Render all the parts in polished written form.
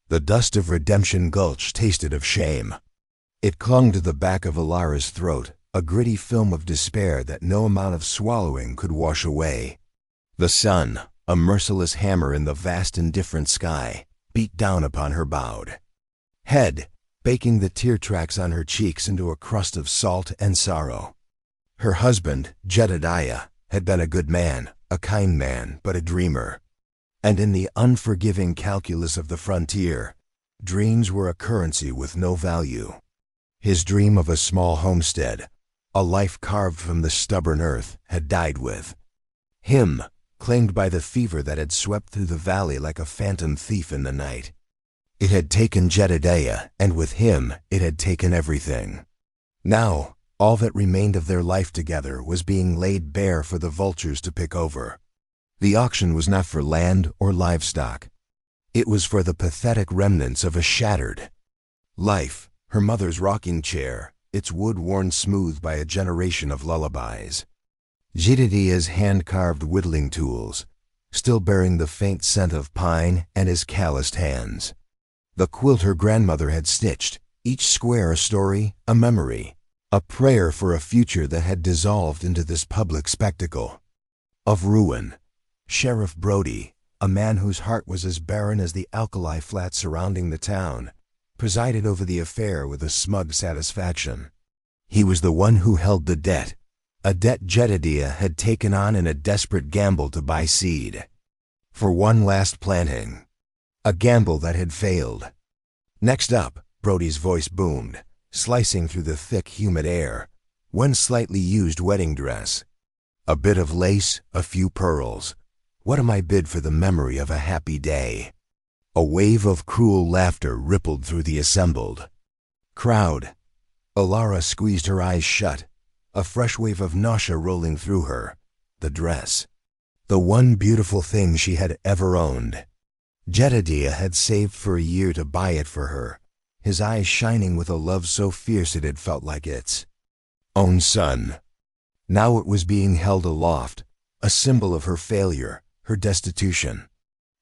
The dust of Redemption Gulch tasted of shame. It clung to the back of Alara's throat, a gritty film of despair that no amount of swallowing could wash away. The sun, a merciless hammer in the vast indifferent sky, beat down upon her bowed head, baking the tear tracks on her cheeks into a crust of salt and sorrow. Her husband, Jedediah, had been a good man, a kind man, but a dreamer. And in the unforgiving calculus of the frontier, dreams were a currency with no value. His dream of a small homestead, a life carved from the stubborn earth, had died with him, claimed by the fever that had swept through the valley like a phantom thief in the night. It had taken Jedediah, and with him it had taken everything. Now, all that remained of their life together was being laid bare for the vultures to pick over. The auction was not for land or livestock. It was for the pathetic remnants of a shattered life, her mother's rocking chair, its wood worn smooth by a generation of lullabies. Jedediah's hand-carved whittling tools, still bearing the faint scent of pine, and his calloused hands. The quilt her grandmother had stitched, each square a story, a memory, a prayer for a future that had dissolved into this public spectacle of ruin. Sheriff Brody, a man whose heart was as barren as the alkali flats surrounding the town, presided over the affair with a smug satisfaction. He was the one who held the debt, a debt Jedediah had taken on in a desperate gamble to buy seed for one last planting, a gamble that had failed. Next up, Brody's voice boomed, slicing through the thick, humid air, one slightly used wedding dress. A bit of lace, a few pearls. What am I bid for the memory of a happy day? A wave of cruel laughter rippled through the assembled crowd. Alara squeezed her eyes shut, a fresh wave of nausea rolling through her. The dress. The one beautiful thing she had ever owned. Jedediah had saved for a year to buy it for her, his eyes shining with a love so fierce it had felt like its own son. Now it was being held aloft, a symbol of her failure, her destitution.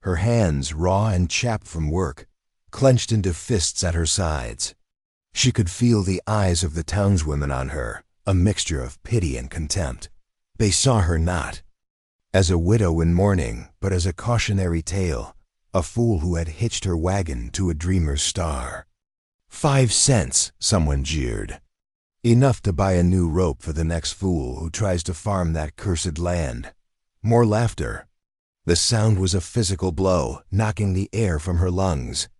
Her hands, raw and chapped from work, clenched into fists at her sides. She could feel the eyes of the townswomen on her, a mixture of pity and contempt. They saw her not as a widow in mourning, but as a cautionary tale, a fool who had hitched her wagon to a dreamer's star. 5 cents, someone jeered. Enough to buy a new rope for the next fool who tries to farm that cursed land. More laughter. The sound was a physical blow, knocking the air from her lungs.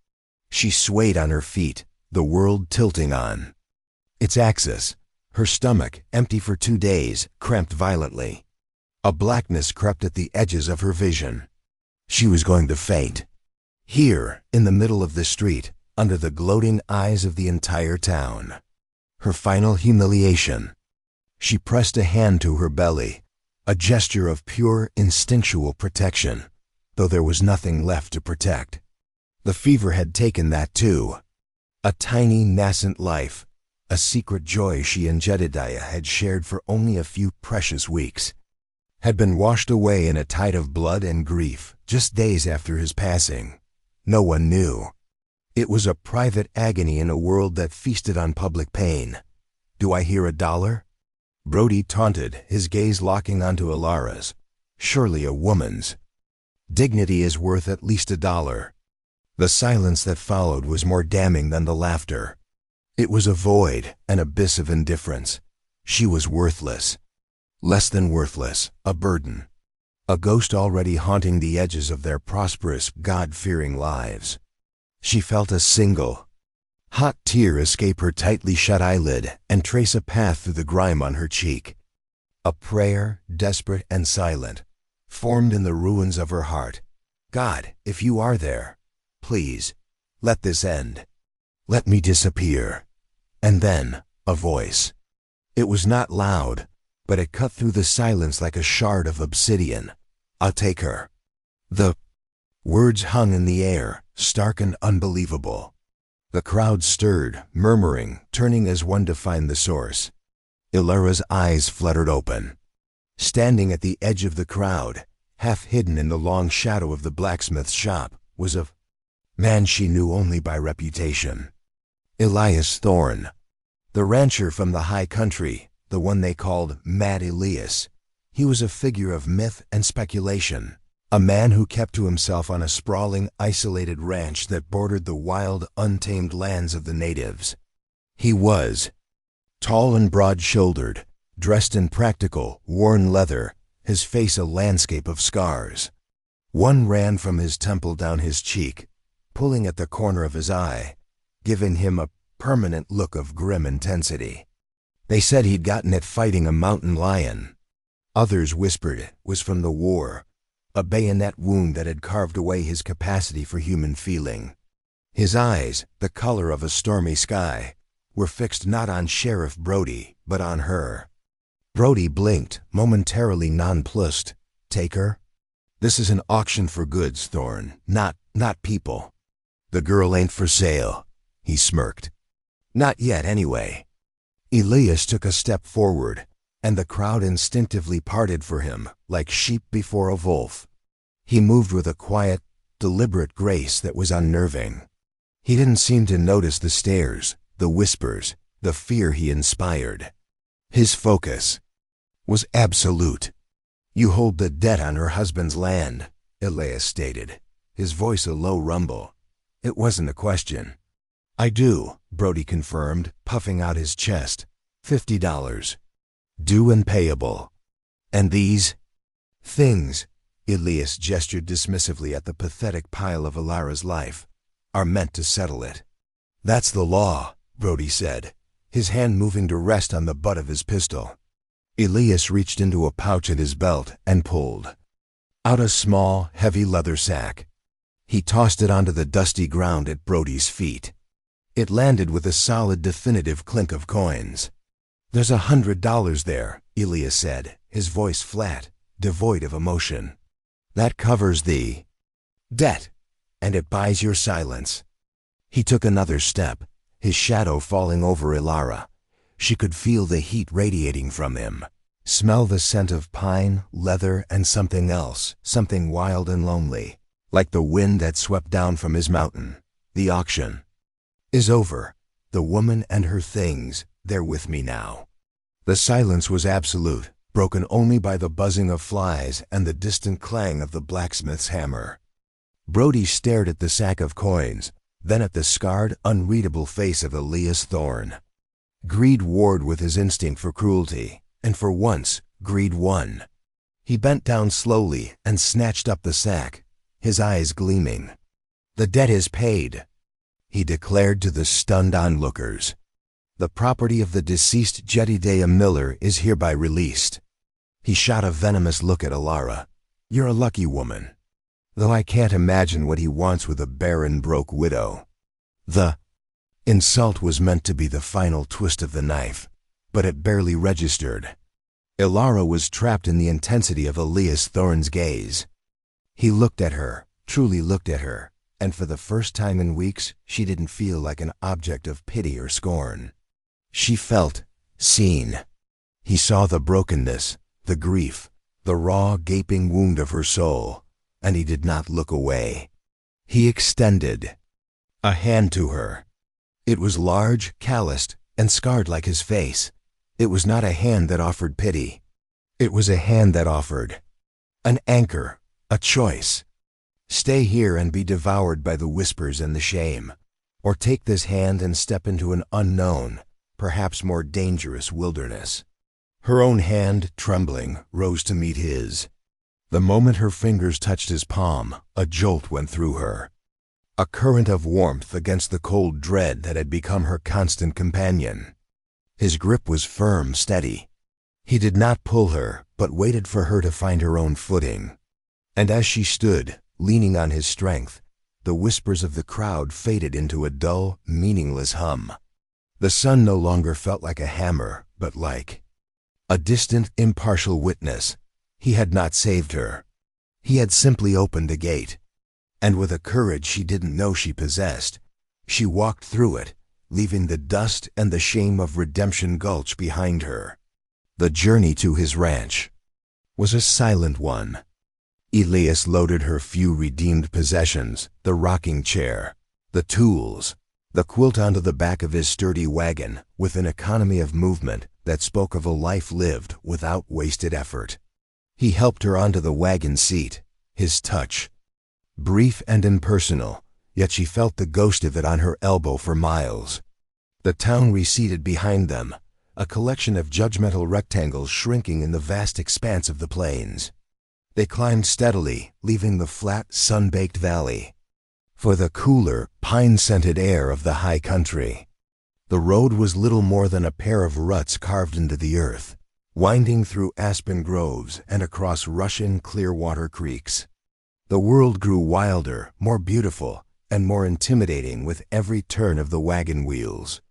She swayed on her feet, the world tilting on its axis. Her stomach, empty for 2 days, cramped violently. A blackness crept at the edges of her vision. She was going to faint. Here, in the middle of the street, under the gloating eyes of the entire town. Her final humiliation. She pressed a hand to her belly, a gesture of pure, instinctual protection, though there was nothing left to protect. The fever had taken that too. A tiny, nascent life, a secret joy she and Jedediah had shared for only a few precious weeks, had been washed away in a tide of blood and grief just days after his passing. No one knew. It was a private agony in a world that feasted on public pain. Do I hear $1? Brody taunted, his gaze locking onto Alara's. Surely a woman's dignity is worth at least $1. The silence that followed was more damning than the laughter. It was a void, an abyss of indifference. She was worthless. Less than worthless, a burden. A ghost already haunting the edges of their prosperous, God-fearing lives. She felt a single, hot tear escape her tightly shut eyelid and trace a path through the grime on her cheek. A prayer, desperate and silent, formed in the ruins of her heart. God, if you are there, please, let this end. Let me disappear. And then, a voice. It was not loud, but it cut through the silence like a shard of obsidian. I'll take her. The words hung in the air, stark and unbelievable. The crowd stirred, murmuring, turning as one to find the source. Alara's eyes fluttered open. Standing at the edge of the crowd, half hidden in the long shadow of the blacksmith's shop, was a Man she knew only by reputation. Elias Thorne, the rancher from the high country, the one they called Mad Elias. He was a figure of myth and speculation, a man who kept to himself on a sprawling, isolated ranch that bordered the wild, untamed lands of the natives. He was tall and broad-shouldered, dressed in practical, worn leather, his face a landscape of scars. One ran from his temple down his cheek, pulling at the corner of his eye, giving him a permanent look of grim intensity. They said he'd gotten it fighting a mountain lion. Others whispered it was from the war, a bayonet wound that had carved away his capacity for human feeling. His eyes, the color of a stormy sky, were fixed not on Sheriff Brody, but on her. Brody blinked, momentarily nonplussed. Take her? This is an auction for goods, Thorne, not people. The girl ain't for sale, he smirked. Not yet, anyway. Elias took a step forward, and the crowd instinctively parted for him, like sheep before a wolf. He moved with a quiet, deliberate grace that was unnerving. He didn't seem to notice the stares, the whispers, the fear he inspired. His focus was absolute. You hold the debt on her husband's land, Elias stated, his voice a low rumble. It wasn't a question. I do, Brody confirmed, puffing out his chest. $50. Due and payable. And these things, Elias gestured dismissively at the pathetic pile of Alara's life, are meant to settle it. That's the law, Brody said, his hand moving to rest on the butt of his pistol. Elias reached into a pouch at his belt and pulled out a small, heavy leather sack. He tossed it onto the dusty ground at Brody's feet. It landed with a solid, definitive clink of coins. There's $100 there, Elias said, his voice flat, devoid of emotion. That covers the debt, and it buys your silence. He took another step, his shadow falling over Ilara. She could feel the heat radiating from him, smell the scent of pine, leather, and something else, something wild and lonely, like the wind that swept down from his mountain. The auction is over. The woman and her things, they're with me now. The silence was absolute, broken only by the buzzing of flies and the distant clang of the blacksmith's hammer. Brody stared at the sack of coins, then at the scarred, unreadable face of Elias Thorne. Greed warred with his instinct for cruelty, and for once, greed won. He bent down slowly and snatched up the sack, his eyes gleaming. The debt is paid, he declared to the stunned onlookers. The property of the deceased Jedediah Miller is hereby released. He shot a venomous look at Alara. You're a lucky woman. Though I can't imagine what he wants with a barren, broke widow. The insult was meant to be the final twist of the knife, but it barely registered. Ilara was trapped in the intensity of Elias Thorne's gaze. He looked at her, truly looked at her, and for the first time in weeks, she didn't feel like an object of pity or scorn. She felt seen. He saw the brokenness, the grief, the raw, gaping wound of her soul, and he did not look away. He extended a hand to her. It was large, calloused, and scarred like his face. It was not a hand that offered pity. It was a hand that offered an anchor, a choice. Stay here and be devoured by the whispers and the shame, or take this hand and step into an unknown, perhaps more dangerous wilderness. Her own hand, trembling, rose to meet his. The moment her fingers touched his palm, a jolt went through her. A current of warmth against the cold dread that had become her constant companion. His grip was firm, steady. He did not pull her, but waited for her to find her own footing. And as she stood, leaning on his strength, the whispers of the crowd faded into a dull, meaningless hum. The sun no longer felt like a hammer, but like a distant, impartial witness. He had not saved her. He had simply opened a gate. And with a courage she didn't know she possessed, she walked through it, leaving the dust and the shame of Redemption Gulch behind her. The journey to his ranch was a silent one. Elias loaded her few redeemed possessions, the rocking chair, the tools, the quilt onto the back of his sturdy wagon with an economy of movement that spoke of a life lived without wasted effort. He helped her onto the wagon seat, his touch, brief and impersonal, yet she felt the ghost of it on her elbow for miles. The town receded behind them, a collection of judgmental rectangles shrinking in the vast expanse of the plains. They climbed steadily, leaving the flat, sun-baked valley for the cooler, pine-scented air of the high country. The road was little more than a pair of ruts carved into the earth, winding through aspen groves and across rushing, clear-water creeks. The world grew wilder, more beautiful, and more intimidating with every turn of the wagon wheels.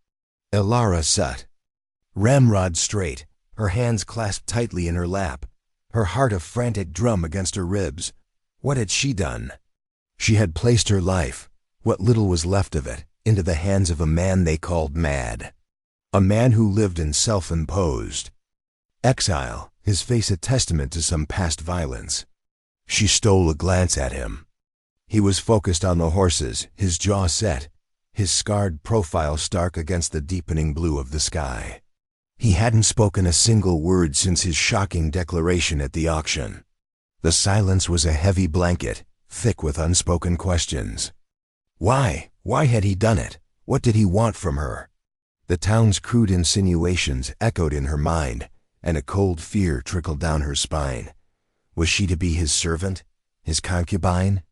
Elara sat, ramrod straight, her hands clasped tightly in her lap, her heart a frantic drum against her ribs. What had she done? She had placed her life, what little was left of it, into the hands of a man they called mad. A man who lived in self-imposed exile, his face a testament to some past violence. She stole a glance at him. He was focused on the horses, his jaw set, his scarred profile stark against the deepening blue of the sky. He hadn't spoken a single word since his shocking declaration at the auction. The silence was a heavy blanket, thick with unspoken questions. Why? Why had he done it? What did he want from her? The town's crude insinuations echoed in her mind, and a cold fear trickled down her spine. Was she to be his servant? His concubine?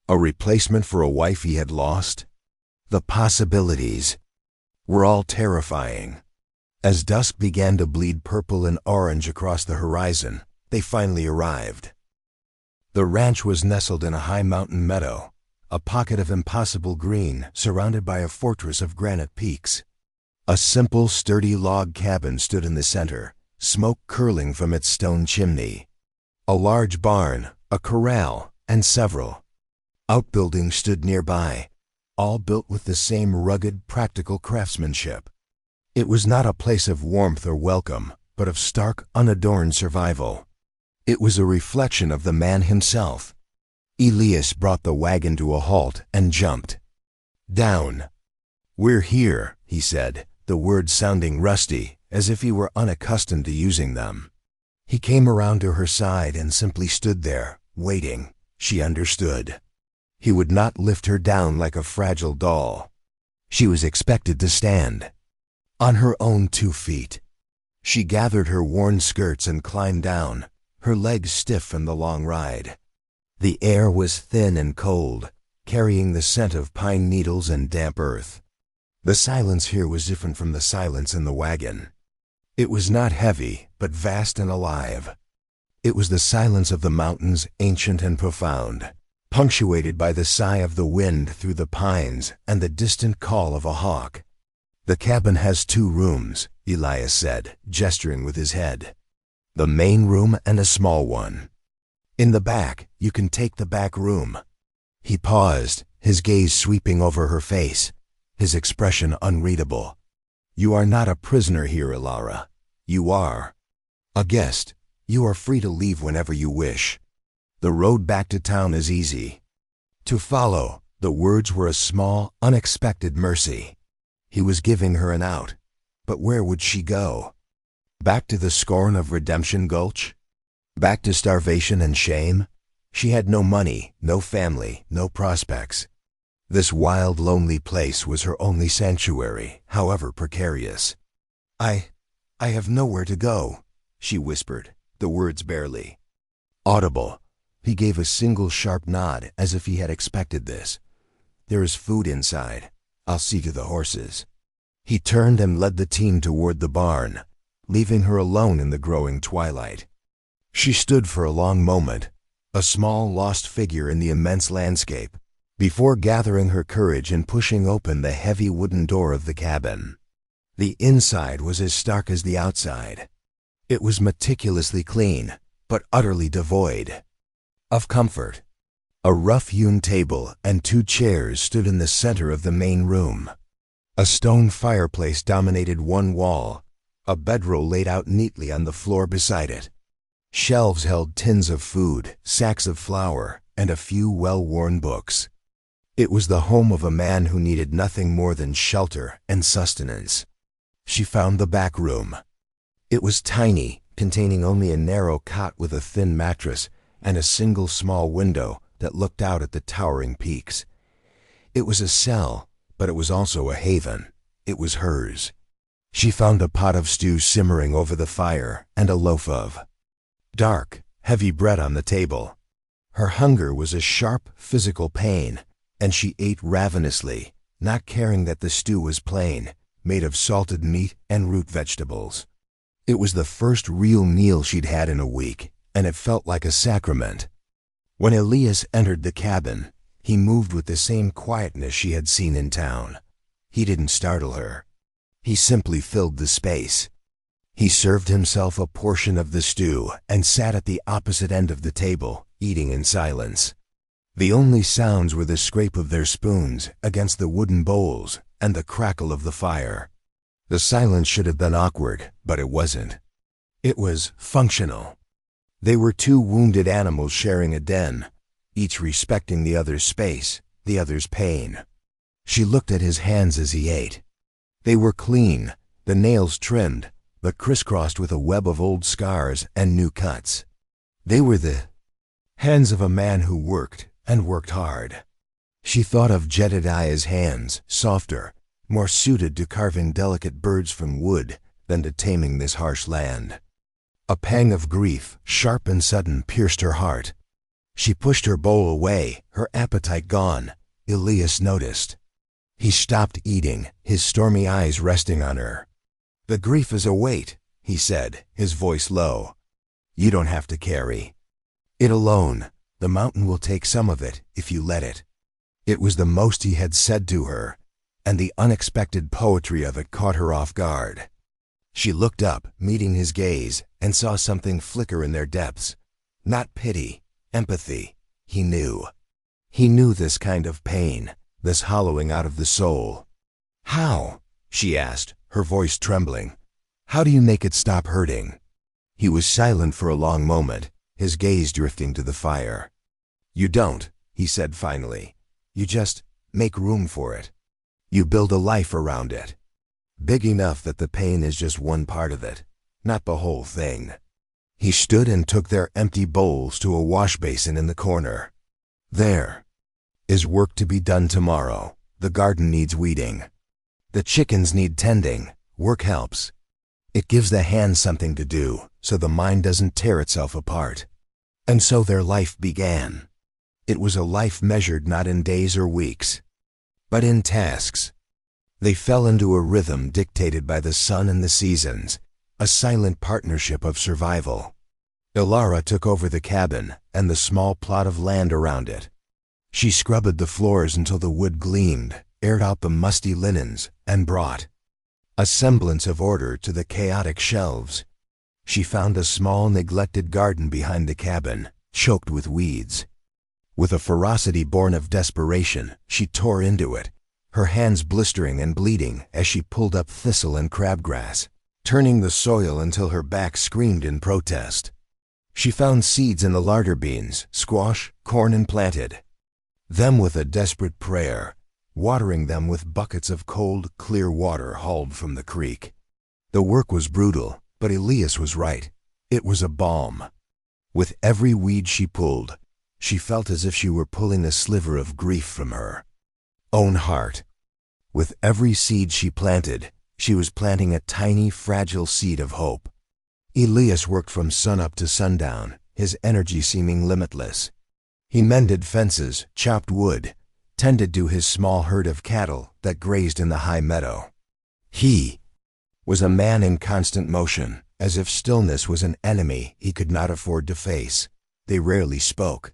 A replacement for a wife he had lost? The possibilities were all terrifying. As dusk began to bleed purple and orange across the horizon, they finally arrived. The ranch was nestled in a high mountain meadow, a pocket of impossible green surrounded by a fortress of granite peaks. A simple, sturdy log cabin stood in the center, smoke curling from its stone chimney. A large barn, a corral, and several outbuildings stood nearby, all built with the same rugged, practical craftsmanship. It was not a place of warmth or welcome, but of stark, unadorned survival. It was a reflection of the man himself. Elias brought the wagon to a halt and jumped down. "We're here," he said, the words sounding rusty, as if he were unaccustomed to using them. He came around to her side and simply stood there, waiting. She understood. He would not lift her down like a fragile doll. She was expected to stand on her own 2 feet. She gathered her worn skirts and climbed down, her legs stiff from the long ride. The air was thin and cold, carrying the scent of pine needles and damp earth. The silence here was different from the silence in the wagon. It was not heavy, but vast and alive. It was the silence of the mountains, ancient and profound, punctuated by the sigh of the wind through the pines and the distant call of a hawk. "The cabin has 2 rooms," Elias said, gesturing with his head. "The main room and a small one. In the back, you can take the back room." He paused, his gaze sweeping over her face, his expression unreadable. "You are not a prisoner here, Elara. You are a guest. You are free to leave whenever you wish. The road back to town is easy to follow." The words were a small, unexpected mercy. He was giving her an out. But where would she go? Back to the scorn of Redemption Gulch? Back to starvation and shame? She had no money, no family, no prospects. This wild, lonely place was her only sanctuary, however precarious. I have nowhere to go," she whispered, the words barely audible. He gave a single sharp nod, as if he had expected this. "There is food inside. I'll see to the horses." He turned and led the team toward the barn, leaving her alone in the growing twilight. She stood for a long moment, a small, lost figure in the immense landscape, before gathering her courage and pushing open the heavy wooden door of the cabin. The inside was as stark as the outside. It was meticulously clean, but utterly devoid of comfort. A rough-hewn table and 2 chairs stood in the center of the main room. A stone fireplace dominated one wall, a bedroll laid out neatly on the floor beside it. Shelves held tins of food, sacks of flour, and a few well-worn books. It was the home of a man who needed nothing more than shelter and sustenance. She found the back room. It was tiny, containing only a narrow cot with a thin mattress and a single small window that looked out at the towering peaks. It was a cell, but it was also a haven. It was hers. She found a pot of stew simmering over the fire and a loaf of dark, heavy bread on the table. Her hunger was a sharp physical pain, and she ate ravenously, not caring that the stew was plain, made of salted meat and root vegetables. It was the first real meal she'd had in a week, and it felt like a sacrament. When Elias entered the cabin, he moved with the same quietness she had seen in town. He didn't startle her. He simply filled the space. He served himself a portion of the stew and sat at the opposite end of the table, eating in silence. The only sounds were the scrape of their spoons against the wooden bowls and the crackle of the fire. The silence should have been awkward, but it wasn't. It was functional. They were two wounded animals sharing a den, each respecting the other's space, the other's pain. She looked at his hands as he ate. They were clean, the nails trimmed, but crisscrossed with a web of old scars and new cuts. They were the hands of a man who worked, and worked hard. She thought of Jedediah's hands, softer, more suited to carving delicate birds from wood than to taming this harsh land. A pang of grief, sharp and sudden, pierced her heart. She pushed her bowl away, her appetite gone. Elias noticed. He stopped eating, his stormy eyes resting on her. "The grief is a weight," he said, his voice low. "You don't have to carry it alone. The mountain will take some of it if you let it." It was the most he had said to her, and the unexpected poetry of it caught her off guard. She looked up, meeting his gaze, and saw something flicker in their depths. Not pity, empathy. He knew. He knew this kind of pain, this hollowing out of the soul. "How?" she asked, her voice trembling. "How do you make it stop hurting?" He was silent for a long moment, his gaze drifting to the fire. "You don't," he said finally. "You just make room for it. You build a life around it. Big enough that the pain is just one part of it, not the whole thing." He stood and took their empty bowls to a wash basin in the corner. "There is work to be done tomorrow. The garden needs weeding. The chickens need tending. Work helps. It gives the hands something to do, so the mind doesn't tear itself apart." And so their life began. It was a life measured not in days or weeks, but in tasks. They fell into a rhythm dictated by the sun and the seasons, a silent partnership of survival. Ilara took over the cabin and the small plot of land around it. She scrubbed the floors until the wood gleamed, aired out the musty linens, and brought a semblance of order to the chaotic shelves. She found a small, neglected garden behind the cabin, choked with weeds. With a ferocity born of desperation, she tore into it, her hands blistering and bleeding as she pulled up thistle and crabgrass, turning the soil until her back screamed in protest. She found seeds in the larder beans, squash, corn, and planted them with a desperate prayer, watering them with buckets of cold, clear water hauled from the creek. The work was brutal, but Elias was right. It was a balm. With every weed she pulled, she felt as if she were pulling a sliver of grief from her own heart. With every seed she planted, she was planting a tiny, fragile seed of hope. Elias worked from sunup to sundown, his energy seeming limitless. He mended fences, chopped wood, tended to his small herd of cattle that grazed in the high meadow. He was a man in constant motion, as if stillness was an enemy he could not afford to face. They rarely spoke.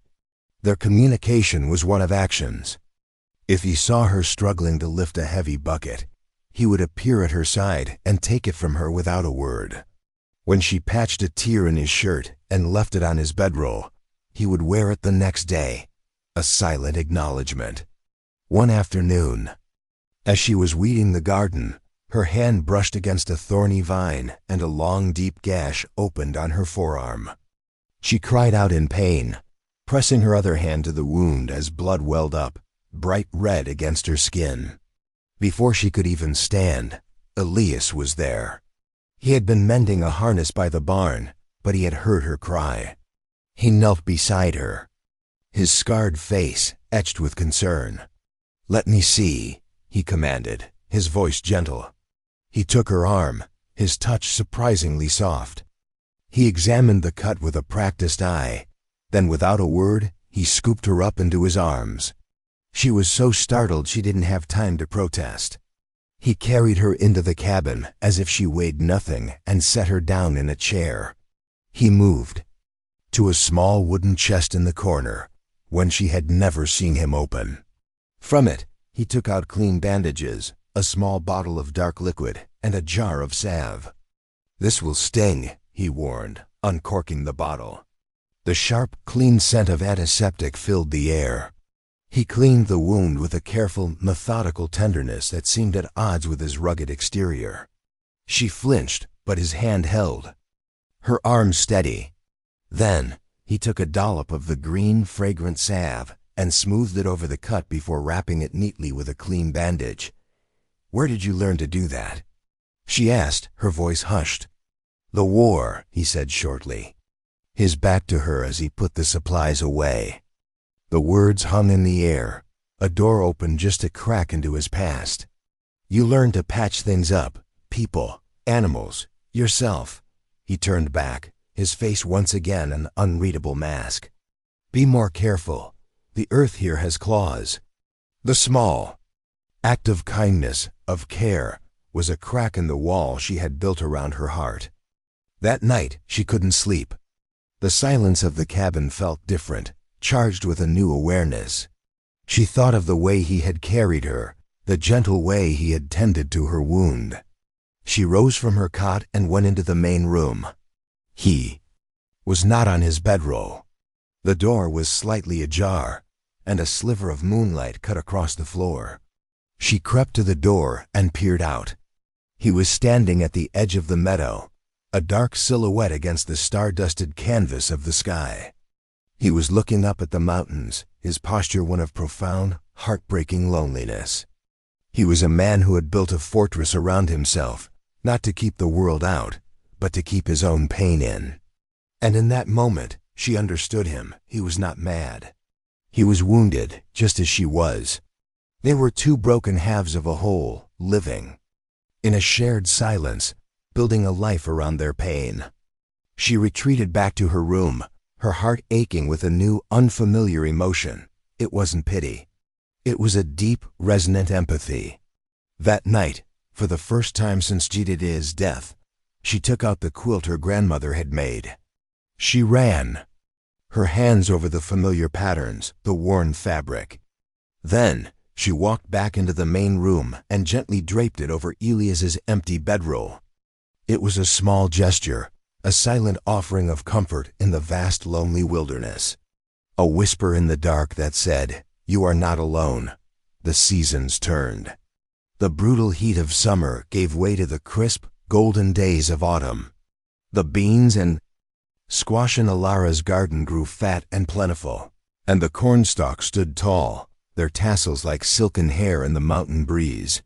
Their communication was one of actions. If he saw her struggling to lift a heavy bucket, he would appear at her side and take it from her without a word. When she patched a tear in his shirt and left it on his bedroll, he would wear it the next day, a silent acknowledgement. One afternoon, as she was weeding the garden, her hand brushed against a thorny vine and a long, deep gash opened on her forearm. She cried out in pain, pressing her other hand to the wound as blood welled up, bright red against her skin. Before she could even stand, Elias was there. He had been mending a harness by the barn, but he had heard her cry. He knelt beside her, his scarred face etched with concern. "Let me see," he commanded, his voice gentle. He took her arm, his touch surprisingly soft. He examined the cut with a practiced eye. Then without a word, he scooped her up into his arms. She was so startled she didn't have time to protest. He carried her into the cabin as if she weighed nothing and set her down in a chair. He moved to a small wooden chest in the corner, one she had never seen him open. From it, he took out clean bandages, a small bottle of dark liquid, and a jar of salve. "This will sting," he warned, uncorking the bottle. The sharp, clean scent of antiseptic filled the air. He cleaned the wound with a careful, methodical tenderness that seemed at odds with his rugged exterior. She flinched, but his hand held, her arm steady. Then, he took a dollop of the green, fragrant salve and smoothed it over the cut before wrapping it neatly with a clean bandage. "Where did you learn to do that?" she asked, her voice hushed. "The war," he said shortly, his back to her as he put the supplies away. The words hung in the air. A door opened just a crack into his past. "You learned to patch things up, people, animals, yourself." He turned back, his face once again an unreadable mask. "Be more careful. The earth here has claws." The small act of kindness, of care, was a crack in the wall she had built around her heart. That night she couldn't sleep. The silence of the cabin felt different, charged with a new awareness. She thought of the way he had carried her, the gentle way he had tended to her wound. She rose from her cot and went into the main room. He was not on his bedroll. The door was slightly ajar, and a sliver of moonlight cut across the floor. She crept to the door and peered out. He was standing at the edge of the meadow, a dark silhouette against the star-dusted canvas of the sky. He was looking up at the mountains, his posture one of profound, heartbreaking loneliness. He was a man who had built a fortress around himself, not to keep the world out, but to keep his own pain in. And in that moment, she understood him. He was not mad. He was wounded, just as she was. They were two broken halves of a whole, living in a shared silence, building a life around their pain. She retreated back to her room, her heart aching with a new, unfamiliar emotion. It wasn't pity. It was a deep, resonant empathy. That night, for the first time since Jedidiah's death, she took out the quilt her grandmother had made. She ran, her hands over the familiar patterns, the worn fabric. Then, she walked back into the main room and gently draped it over Elias's empty bedroll. It was a small gesture, a silent offering of comfort in the vast, lonely wilderness. A whisper in the dark that said, "You are not alone." The seasons turned. The brutal heat of summer gave way to the crisp, golden days of autumn. The beans and squash in Alara's garden grew fat and plentiful, and the cornstalks stood tall, their tassels like silken hair in the mountain breeze.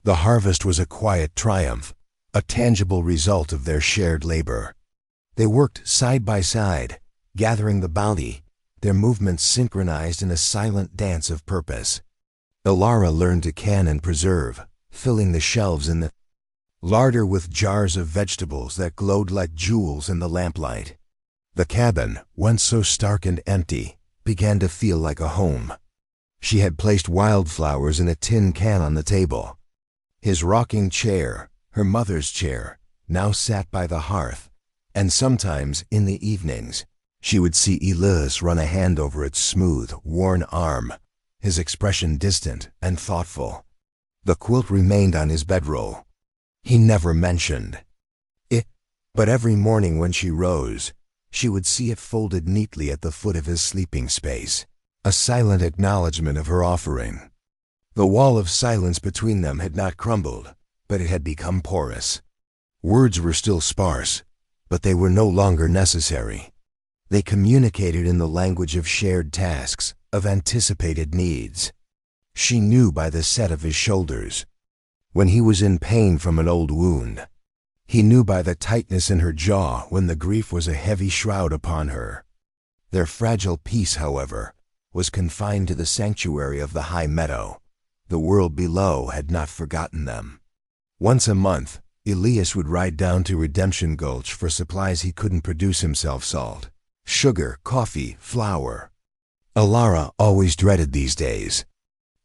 The harvest was a quiet triumph, a tangible result of their shared labor. They worked side by side, gathering the bounty, their movements synchronized in a silent dance of purpose. Alara learned to can and preserve, filling the shelves in the larder with jars of vegetables that glowed like jewels in the lamplight. The cabin, once so stark and empty, began to feel like a home. She had placed wildflowers in a tin can on the table. His rocking chair, her mother's chair, now sat by the hearth, and sometimes, in the evenings, she would see Elias run a hand over its smooth, worn arm, his expression distant and thoughtful. The quilt remained on his bedroll. He never mentioned it, but every morning when she rose, she would see it folded neatly at the foot of his sleeping space, a silent acknowledgement of her offering. The wall of silence between them had not crumbled, but it had become porous. Words were still sparse, but they were no longer necessary. They communicated in the language of shared tasks, of anticipated needs. She knew by the set of his shoulders when he was in pain from an old wound. He knew by the tightness in her jaw when the grief was a heavy shroud upon her. Their fragile peace, however, was confined to the sanctuary of the high meadow. The world below had not forgotten them. Once a month, Elias would ride down to Redemption Gulch for supplies he couldn't produce himself: salt, sugar, coffee, flour. Alara always dreaded these days.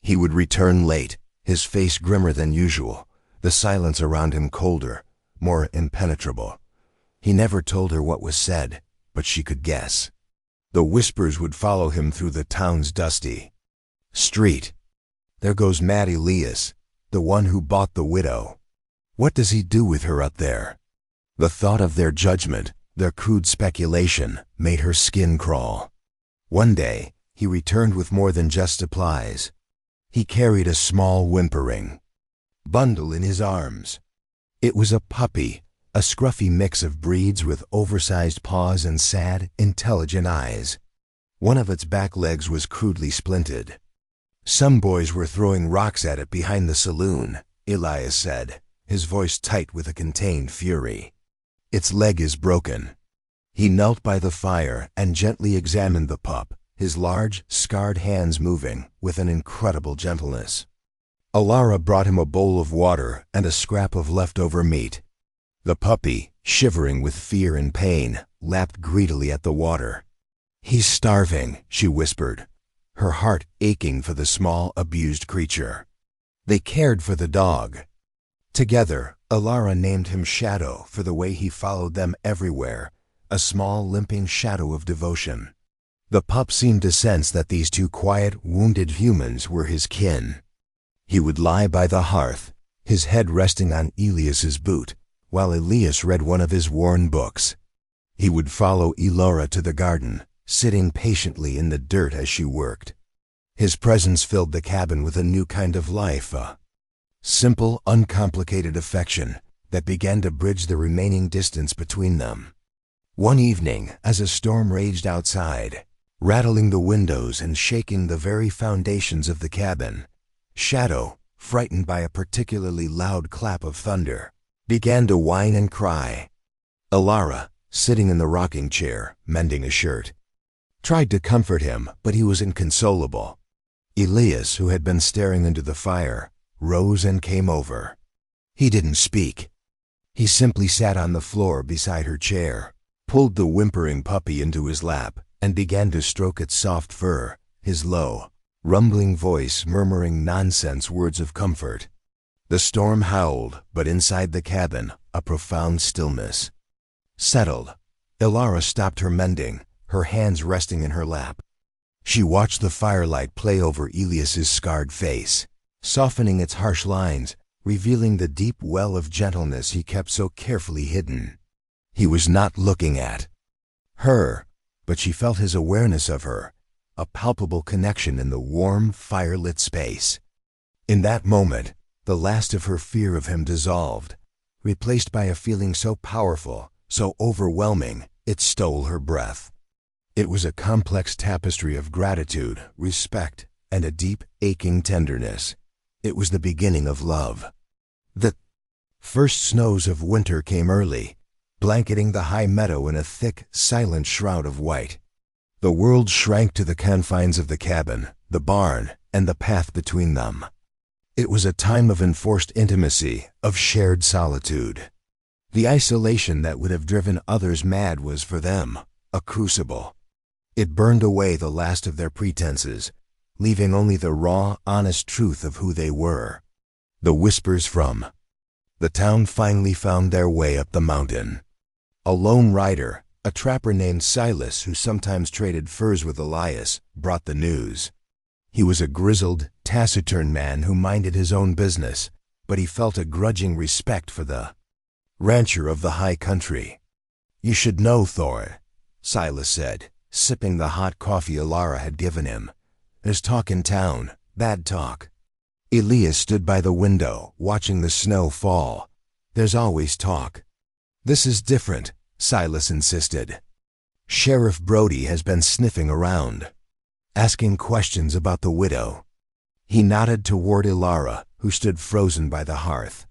He would return late, his face grimmer than usual, the silence around him colder, more impenetrable. He never told her what was said, but she could guess. The whispers would follow him through the town's dusty street. There goes Mad Elias, the one who bought the widow. What does he do with her up there? The thought of their judgment, their crude speculation, made her skin crawl. One day, he returned with more than just supplies. He carried a small whimpering bundle in his arms. It was a puppy, a scruffy mix of breeds with oversized paws and sad, intelligent eyes. One of its back legs was crudely splinted. Some boys were throwing rocks at it behind the saloon, Elias said, his voice tight with a contained fury. Its leg is broken. He knelt by the fire and gently examined the pup, his large, scarred hands moving with an incredible gentleness. Alara brought him a bowl of water and a scrap of leftover meat. The puppy, shivering with fear and pain, lapped greedily at the water. "He's starving," she whispered, her heart aching for the small, abused creature. They cared for the dog. Together, Alara named him Shadow for the way he followed them everywhere, a small, limping shadow of devotion. The pup seemed to sense that these two quiet, wounded humans were his kin. He would lie by the hearth, his head resting on Elias's boot, while Elias read one of his worn books. He would follow Elora to the garden, sitting patiently in the dirt as she worked. His presence filled the cabin with a new kind of life, a simple, uncomplicated affection that began to bridge the remaining distance between them. One evening, as a storm raged outside, rattling the windows and shaking the very foundations of the cabin, Shadow, frightened by a particularly loud clap of thunder, began to whine and cry. Alara, sitting in the rocking chair, mending a shirt, tried to comfort him, but he was inconsolable. Elias, who had been staring into the fire, rose and came over. He didn't speak. He simply sat on the floor beside her chair, pulled the whimpering puppy into his lap, and began to stroke its soft fur, his low, rumbling voice murmuring nonsense words of comfort. The storm howled, but inside the cabin, a profound stillness settled. Alara stopped her mending, her hands resting in her lap. She watched the firelight play over Elias's scarred face, softening its harsh lines, revealing the deep well of gentleness he kept so carefully hidden. He was not looking at her, but she felt his awareness of her, a palpable connection in the warm, firelit space. In that moment, the last of her fear of him dissolved, replaced by a feeling so powerful, so overwhelming, it stole her breath. It was a complex tapestry of gratitude, respect, and a deep, aching tenderness. It was the beginning of love. The first snows of winter came early, blanketing the high meadow in a thick, silent shroud of white. The world shrank to the confines of the cabin, the barn, and the path between them. It was a time of enforced intimacy, of shared solitude. The isolation that would have driven others mad was for them a crucible. It burned away the last of their pretenses, leaving only the raw, honest truth of who they were. The whispers from the town finally found their way up the mountain. A lone rider, a trapper named Silas who sometimes traded furs with Elias, brought the news. He was a grizzled, taciturn man who minded his own business, but he felt a grudging respect for the rancher of the high country. "You should know, Thor," Silas said, sipping the hot coffee Alara had given him. "There's talk in town, bad talk." Elias stood by the window, watching the snow fall. "There's always talk." "This is different," Silas insisted. Sheriff Brody has been sniffing around, asking questions about the widow. He nodded toward Ilara, who stood frozen by the hearth.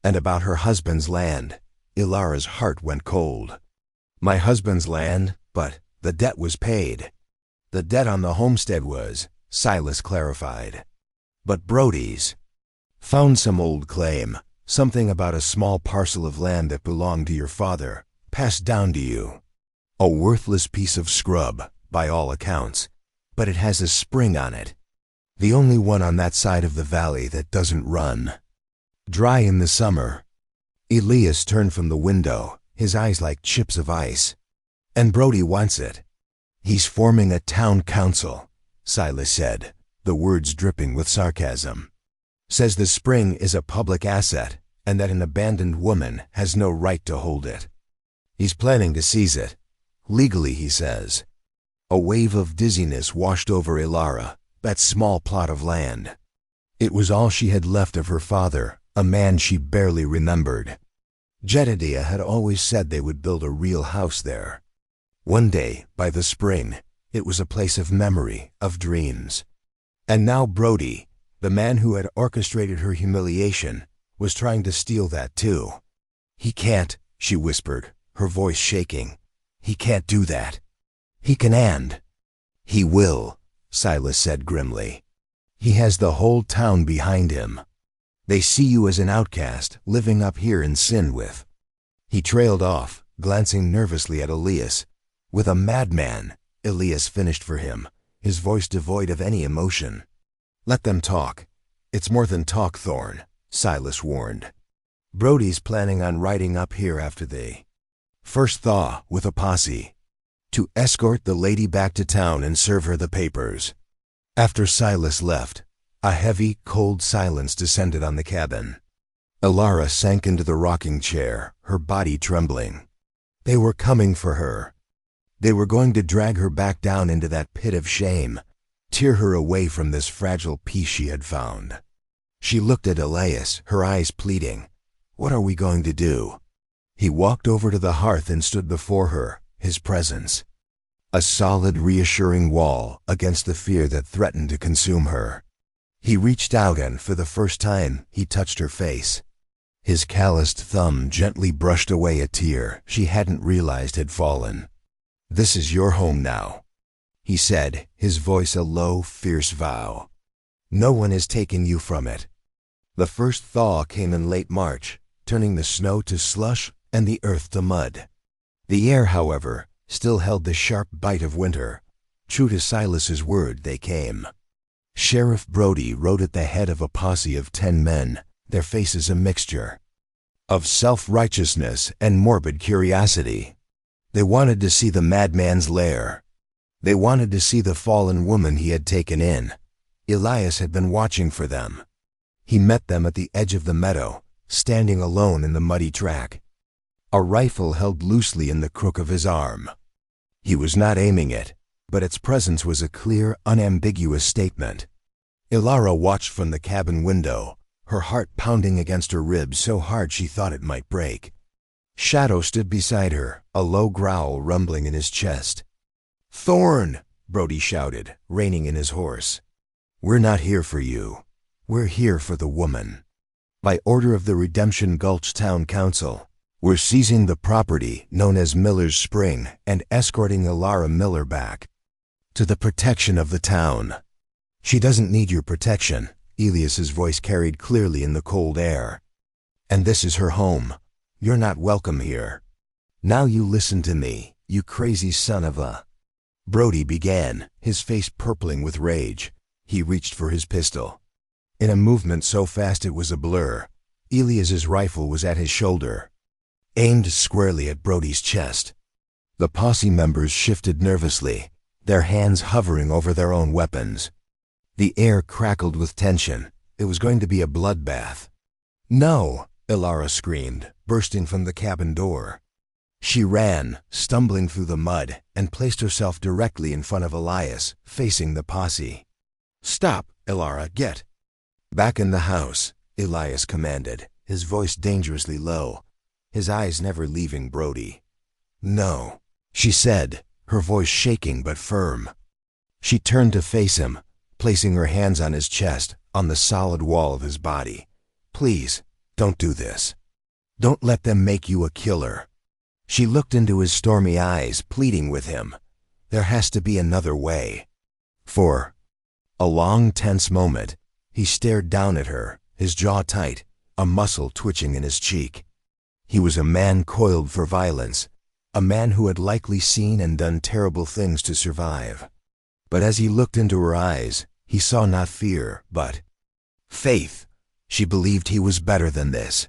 And about her husband's land. Ilara's heart went cold. My husband's land, but the debt was paid. The debt on the homestead was, Silas clarified. But Brody's found some old claim, something about a small parcel of land that belonged to your father, passed down to you. A worthless piece of scrub, by all accounts, but it has a spring on it. The only one on that side of the valley that doesn't run. Dry in the summer. Elias turned from the window, his eyes like chips of ice. And Brody wants it. He's forming a town council, Silas said, the words dripping with sarcasm. Says the spring is a public asset and that an abandoned woman has no right to hold it. He's planning to seize it. Legally, he says. A wave of dizziness washed over Ilara, that small plot of land. It was all she had left of her father, a man she barely remembered. Jedediah had always said they would build a real house there. One day, by the spring, it was a place of memory, of dreams. And now Brody, the man who had orchestrated her humiliation, was trying to steal that too. He can't, she whispered, her voice shaking. He can't do that. He can and he will, Silas said grimly. He has the whole town behind him. They see you as an outcast, living up here in sin with. He trailed off, glancing nervously at Elias. With a madman, Elias finished for him, his voice devoid of any emotion. Let them talk. It's more than talk, Thorne, Silas warned. Brody's planning on riding up here after they first thaw with a posse, to escort the lady back to town and serve her the papers. After Silas left, a heavy, cold silence descended on the cabin. Ilara sank into the rocking chair, her body trembling. They were coming for her. They were going to drag her back down into that pit of shame, tear her away from this fragile peace she had found. She looked at Elias, her eyes pleading. What are we going to do? He walked over to the hearth and stood before her, his presence. A solid, reassuring wall against the fear that threatened to consume her. He reached out and, for the first time, he touched her face. His calloused thumb gently brushed away a tear she hadn't realized had fallen. This is your home now, he said, his voice a low, fierce vow. No one has taken you from it. The first thaw came in late March, turning the snow to slush and the earth to mud. The air, however, still held the sharp bite of winter. True to Silas's word, they came. Sheriff Brody rode at the head of a posse of 10 men, their faces a mixture of self-righteousness and morbid curiosity. They wanted to see the madman's lair. They wanted to see the fallen woman he had taken in. Elias had been watching for them. He met them at the edge of the meadow, standing alone in the muddy track, a rifle held loosely in the crook of his arm. He was not aiming it, but its presence was a clear, unambiguous statement. Ilara watched from the cabin window, her heart pounding against her ribs so hard she thought it might break. Shadow stood beside her, a low growl rumbling in his chest. "Thorne!" Brody shouted, reining in his horse. "We're not here for you. We're here for the woman. By order of the Redemption Gulch Town Council, we're seizing the property known as Miller's Spring and escorting Ilara Miller back to the protection of the town." "She doesn't need your protection," Elias's voice carried clearly in the cold air. "And this is her home. You're not welcome here. Now you listen to me, you crazy son of a—" Brody began, his face purpling with rage. He reached for his pistol. In a movement so fast it was a blur, Elias's rifle was at his shoulder, aimed squarely at Brody's chest. The posse members shifted nervously, their hands hovering over their own weapons. The air crackled with tension. It was going to be a bloodbath. "No!" Ilara screamed, bursting from the cabin door. She ran, stumbling through the mud, and placed herself directly in front of Elias, facing the posse. "Stop, Ilara, get!" "Back in the house," Elias commanded, his voice dangerously low, his eyes never leaving Brody. "No," she said, her voice shaking but firm. She turned to face him, placing her hands on his chest, on the solid wall of his body. "Please, don't do this. Don't let them make you a killer." She looked into his stormy eyes, pleading with him. There has to be another way. For a long, tense moment, he stared down at her, his jaw tight, a muscle twitching in his cheek. He was a man coiled for violence, a man who had likely seen and done terrible things to survive. But as he looked into her eyes, he saw not fear, but faith. She believed he was better than this.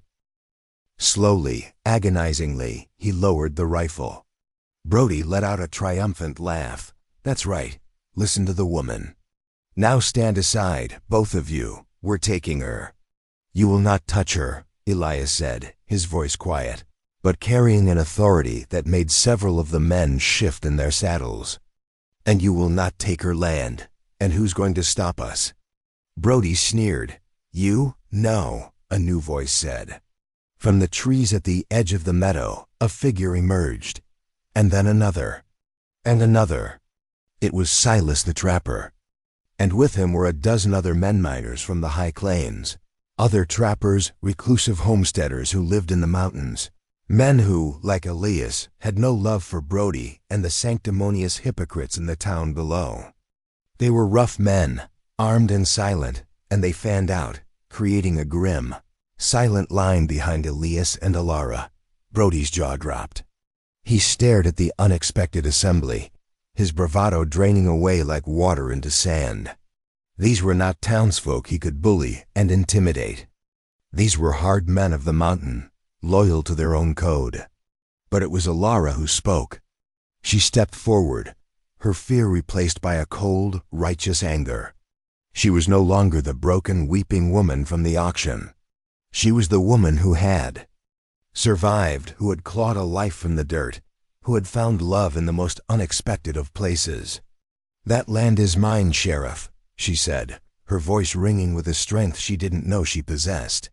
Slowly, agonizingly, he lowered the rifle. Brody let out a triumphant laugh. "That's right. Listen to the woman. Now stand aside, both of you. We're taking her." "You will not touch her," Elias said, his voice quiet, but carrying an authority that made several of the men shift in their saddles. "And you will not take her land. And who's going to stop us?" Brody sneered. "You? No," a new voice said. From the trees at the edge of the meadow, a figure emerged. And then another. And another. It was Silas the trapper. And with him were a dozen other men miners from the high plains. Other trappers, reclusive homesteaders who lived in the mountains. Men who, like Elias, had no love for Brody and the sanctimonious hypocrites in the town below. They were rough men, armed and silent, and they fanned out, creating a grim, silent line behind Elias and Alara. Brody's jaw dropped. He stared at the unexpected assembly, his bravado draining away like water into sand. These were not townsfolk he could bully and intimidate. These were hard men of the mountain, loyal to their own code. But it was Alara who spoke. She stepped forward, her fear replaced by a cold, righteous anger. She was no longer the broken, weeping woman from the auction. She was the woman who had survived, who had clawed a life from the dirt, who had found love in the most unexpected of places. "That land is mine, Sheriff," she said, her voice ringing with a strength she didn't know she possessed.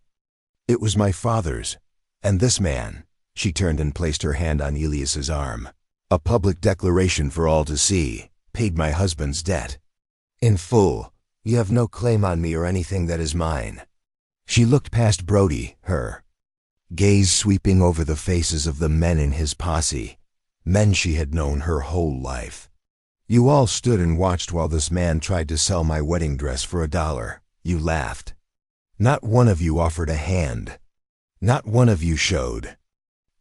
"It was my father's, and this man," she turned and placed her hand on Elias's arm, "a public declaration for all to see, paid my husband's debt. In full, you have no claim on me or anything that is mine." She looked past Brody, her gaze sweeping over the faces of the men in his posse, men she had known her whole life. "You all stood and watched while this man tried to sell my wedding dress for $1. You laughed. Not one of you offered a hand. Not one of you showed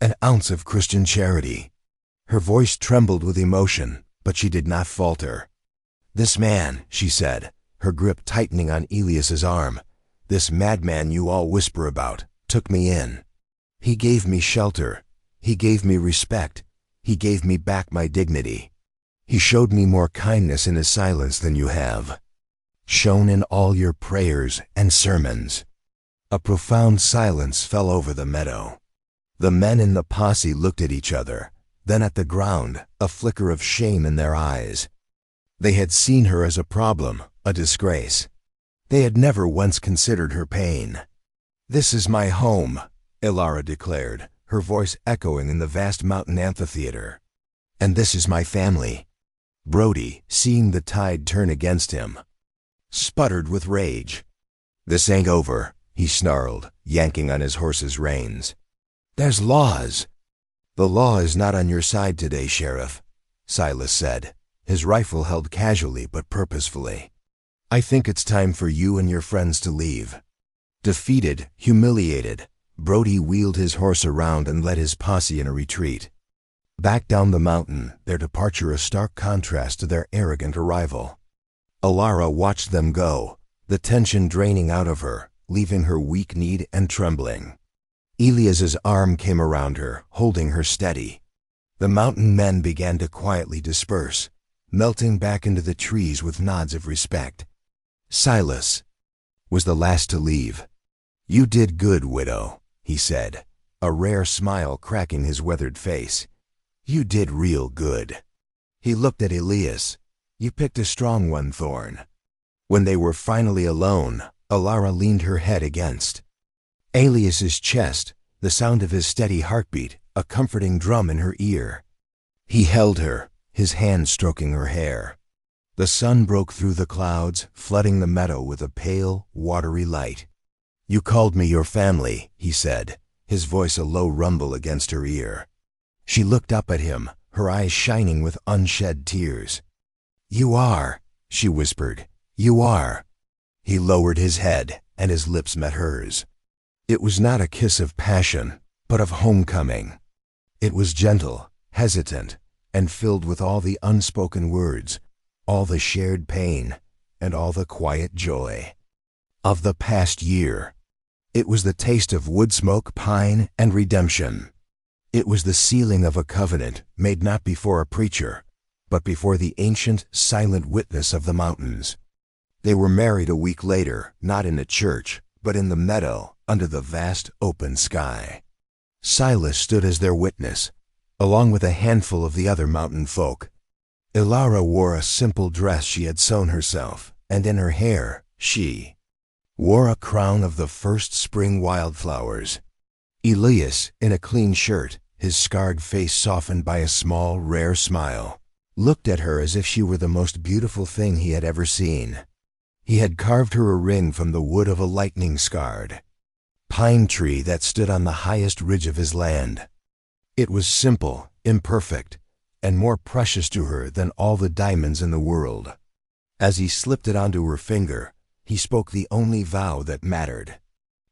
an ounce of Christian charity." Her voice trembled with emotion, but she did not falter. "This man," she said, her grip tightening on Elias's arm, "this madman you all whisper about, took me in. He gave me shelter. He gave me respect. He gave me back my dignity. He showed me more kindness in his silence than you have shown in all your prayers and sermons." A profound silence fell over the meadow. The men in the posse looked at each other, then at the ground, a flicker of shame in their eyes. They had seen her as a problem, a disgrace. They had never once considered her pain. "This is my home," Alara declared, her voice echoing in the vast mountain amphitheater. "And this is my family." Brody, seeing the tide turn against him, sputtered with rage. "This ain't over," he snarled, yanking on his horse's reins. "There's laws." "The law is not on your side today, Sheriff," Silas said, his rifle held casually but purposefully. "I think it's time for you and your friends to leave." Defeated, humiliated, Brody wheeled his horse around and led his posse in a retreat. Back down the mountain, their departure a stark contrast to their arrogant arrival. Alara watched them go, the tension draining out of her, leaving her weak-kneed and trembling. Elias's arm came around her, holding her steady. The mountain men began to quietly disperse, melting back into the trees with nods of respect. Silas was the last to leave. "You did good, widow," he said, a rare smile cracking his weathered face. "You did real good." He looked at Elias. "You picked a strong one, Thorn." When they were finally alone, Alara leaned her head against Elias's chest, the sound of his steady heartbeat, a comforting drum in her ear. He held her, his hand stroking her hair. The sun broke through the clouds, flooding the meadow with a pale, watery light. "You called me your family," he said, his voice a low rumble against her ear. She looked up at him, her eyes shining with unshed tears. "You are," she whispered. "You are." He lowered his head, and his lips met hers. It was not a kiss of passion, but of homecoming. It was gentle, hesitant, and filled with all the unspoken words, all the shared pain, and all the quiet joy of the past year. It was the taste of wood smoke, pine, and redemption. It was the sealing of a covenant made not before a preacher, but before the ancient, silent witness of the mountains. They were married a week later, not in a church, but in the meadow, under the vast open sky. Silas stood as their witness, along with a handful of the other mountain folk. Ilara wore a simple dress she had sewn herself, and in her hair she wore a crown of the first spring wildflowers. Elias, in a clean shirt, his scarred face softened by a small, rare smile, looked at her as if she were the most beautiful thing he had ever seen. He had carved her a ring from the wood of a lightning-scarred pine tree that stood on the highest ridge of his land. It was simple, imperfect, and more precious to her than all the diamonds in the world. As he slipped it onto her finger, he spoke the only vow that mattered.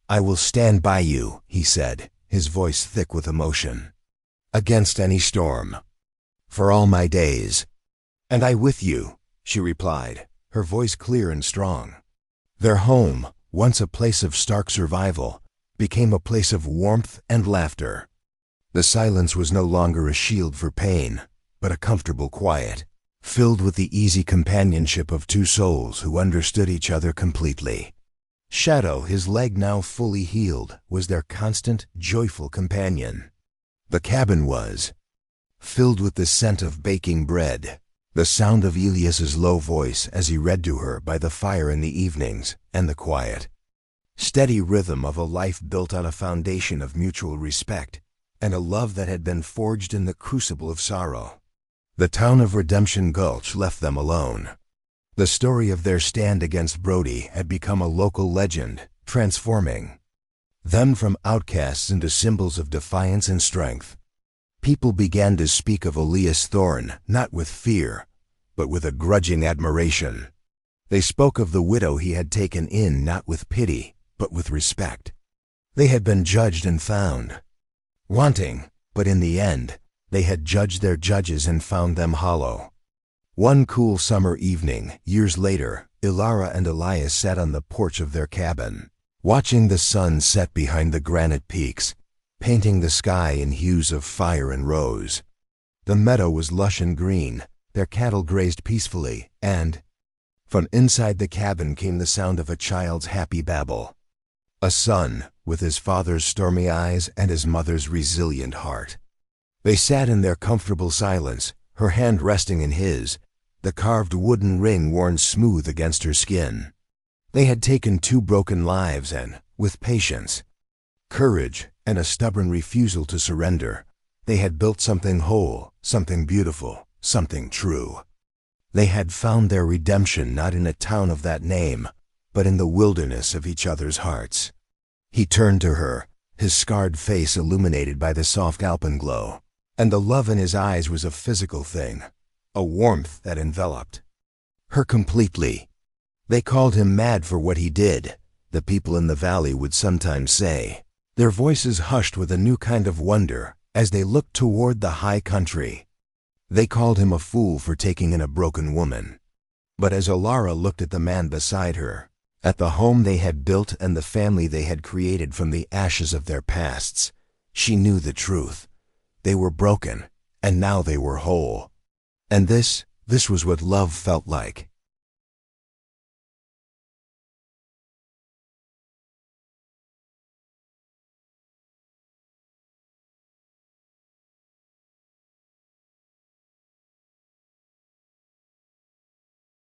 "I will stand by you," he said, his voice thick with emotion, "against any storm, for all my days." "And I with you," she replied, her voice clear and strong. Their home, once a place of stark survival, became a place of warmth and laughter. The silence was no longer a shield for pain, but a comfortable quiet, filled with the easy companionship of two souls who understood each other completely. Shadow, his leg now fully healed, was their constant, joyful companion. The cabin was filled with the scent of baking bread, the sound of Elias's low voice as he read to her by the fire in the evenings, and the quiet, steady rhythm of a life built on a foundation of mutual respect and a love that had been forged in the crucible of sorrow. The town of Redemption Gulch left them alone. The story of their stand against Brody had become a local legend, transforming them from outcasts into symbols of defiance and strength. People began to speak of Elias Thorne not with fear, but with a grudging admiration. They spoke of the widow he had taken in not with pity, but with respect. They had been judged and found wanting, but in the end, they had judged their judges and found them hollow. One cool summer evening, years later, Ilara and Elias sat on the porch of their cabin, watching the sun set behind the granite peaks, painting the sky in hues of fire and rose. The meadow was lush and green, their cattle grazed peacefully, and from inside the cabin came the sound of a child's happy babble. A son, with his father's stormy eyes and his mother's resilient heart. They sat in their comfortable silence, her hand resting in his, the carved wooden ring worn smooth against her skin. They had taken 2 broken lives and, with patience, courage, and a stubborn refusal to surrender, they had built something whole, something beautiful, something true. They had found their redemption not in a town of that name, but in the wilderness of each other's hearts. He turned to her, his scarred face illuminated by the soft alpenglow, and the love in his eyes was a physical thing, a warmth that enveloped her completely. They called him mad for what he did, the people in the valley would sometimes say, their voices hushed with a new kind of wonder as they looked toward the high country. They called him a fool for taking in a broken woman. But as Ilara looked at the man beside her, at the home they had built and the family they had created from the ashes of their pasts, she knew the truth. They were broken, and now they were whole. And this was what love felt like.